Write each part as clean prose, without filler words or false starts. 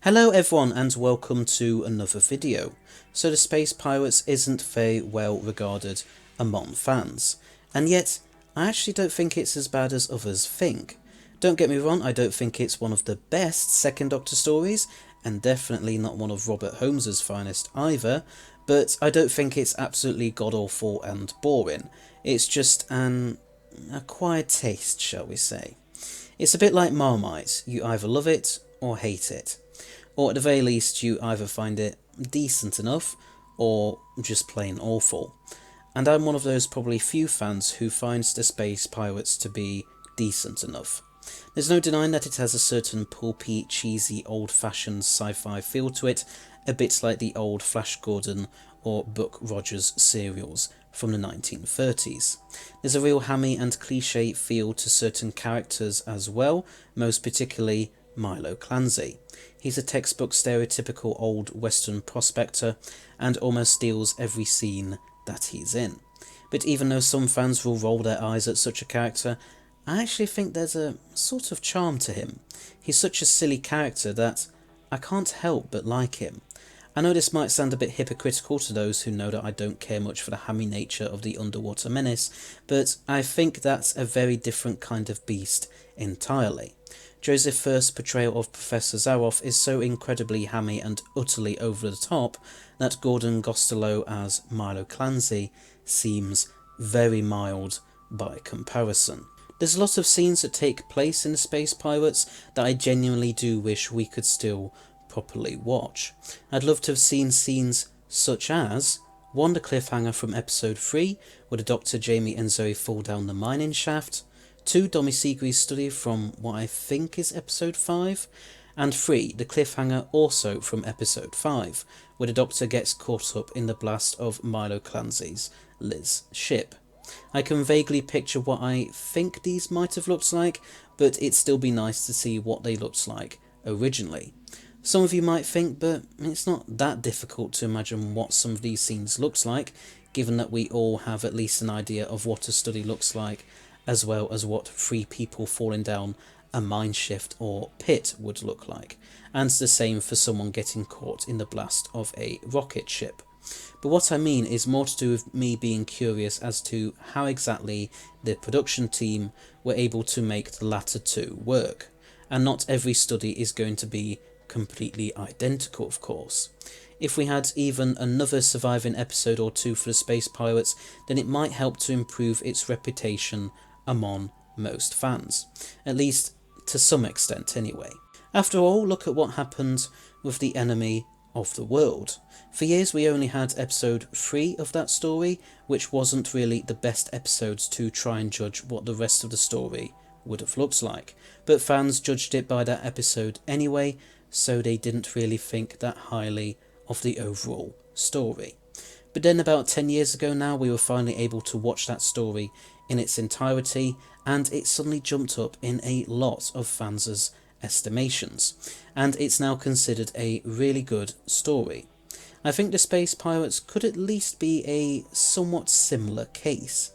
Hello everyone and welcome to another video. So the Space Pirates isn't very well regarded among fans, and yet I actually don't think it's as bad as others think. Don't get me wrong, I don't think it's one of the best Second Doctor stories, and definitely not one of Robert Holmes's finest either, but I don't think it's absolutely god-awful and boring. It's just an acquired taste, shall we say. It's a bit like Marmite, you either love it or hate it. Or at the very least you either find it decent enough or just plain awful. And I'm one of those probably few fans who finds the Space Pirates to be decent enough. There's no denying that it has a certain pulpy, cheesy, old-fashioned sci-fi feel to it, a bit like the old Flash Gordon or Buck Rogers serials from the 1930s. There's a real hammy and cliche feel to certain characters as well, most particularly Milo Clancy. He's a textbook stereotypical old Western prospector and almost steals every scene that he's in. But even though some fans will roll their eyes at such a character, I actually think there's a sort of charm to him. He's such a silly character that I can't help but like him. I know this might sound a bit hypocritical to those who know that I don't care much for the hammy nature of the underwater menace, but I think that's a very different kind of beast entirely. Joseph First's portrayal of Professor Zaroff is so incredibly hammy and utterly over the top that Gordon Gostelow as Milo Clancy seems very mild by comparison. There's a lot of scenes that take place in the Space Pirates that I genuinely do wish we could still properly watch. I'd love to have seen scenes such as one, the cliffhanger from episode 3 where the Doctor, Jamie and Zoe fall down the mining shaft, 2, Dommy Seagree's study from what I think is episode 5, and 3, the cliffhanger also from episode 5, where the Doctor gets caught up in the blast of Milo Clancy's Liz ship. I can vaguely picture what I think these might have looked like, but it'd still be nice to see what they looked like originally. Some of you might think, but it's not that difficult to imagine what some of these scenes looks like, given that we all have at least an idea of what a study looks like, as well as what 3 people falling down a mine shaft or pit would look like, and the same for someone getting caught in the blast of a rocket ship. But what I mean is more to do with me being curious as to how exactly the production team were able to make the latter two work, and not every study is going to be completely identical, of course. If we had even another surviving episode or 2 for the Space Pirates, then it might help to improve its reputation among most fans, at least to some extent anyway. After all, look at what happened with the Enemy of the World. For years we only had episode 3 of that story, which wasn't really the best episodes to try and judge what the rest of the story would have looked like, but fans judged it by that episode anyway, so they didn't really think that highly of the overall story. But then about 10 years ago now, we were finally able to watch that story in its entirety, and it suddenly jumped up in a lot of fans' estimations, and it's now considered a really good story. I think the Space Pirates could at least be a somewhat similar case.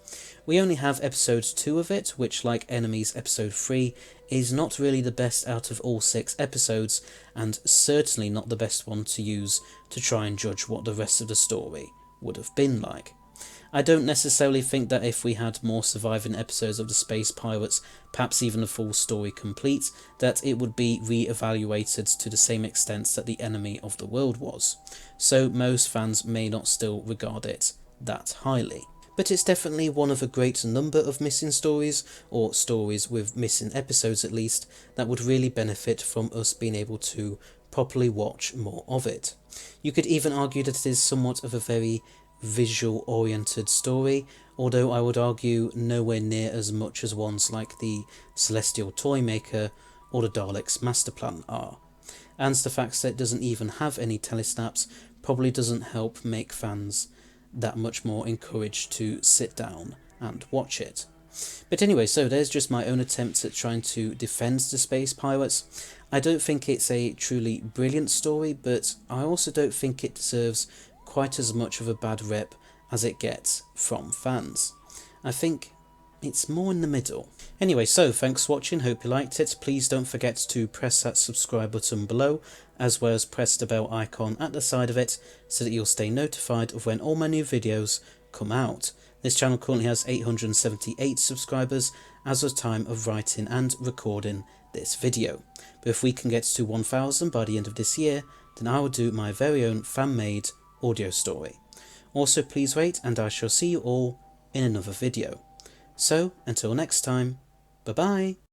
We only have episode 2 of it, which, like Enemies episode 3, is not really the best out of all 6 episodes, and certainly not the best one to use to try and judge what the rest of the story would have been like. I don't necessarily think that if we had more surviving episodes of the Space Pirates, perhaps even a full story complete, that it would be re-evaluated to the same extent that the Enemy of the World was, so most fans may not still regard it that highly. But it's definitely one of a great number of missing stories, or stories with missing episodes at least, that would really benefit from us being able to properly watch more of it. You could even argue that it is somewhat of a very visual-oriented story, although I would argue nowhere near as much as ones like the Celestial Toymaker or the Daleks' Master Plan are. And the fact that it doesn't even have any telesnaps probably doesn't help make fans that much more encouraged to sit down and watch it. But anyway, so there's just my own attempts at trying to defend the Space Pirates. I don't think it's a truly brilliant story, but I also don't think it deserves quite as much of a bad rep as it gets from fans. I think It's more in the middle. Anyway, so thanks for watching, hope you liked it. Please don't forget to press that subscribe button below, as well as press the bell icon at the side of it, so that you'll stay notified of when all my new videos come out. This channel currently has 878 subscribers as of time of writing and recording this video. But if we can get to 1000 by the end of this year, then I will do my very own fan-made audio story. Also, please rate, and I shall see you all in another video. So, until next time, bye bye!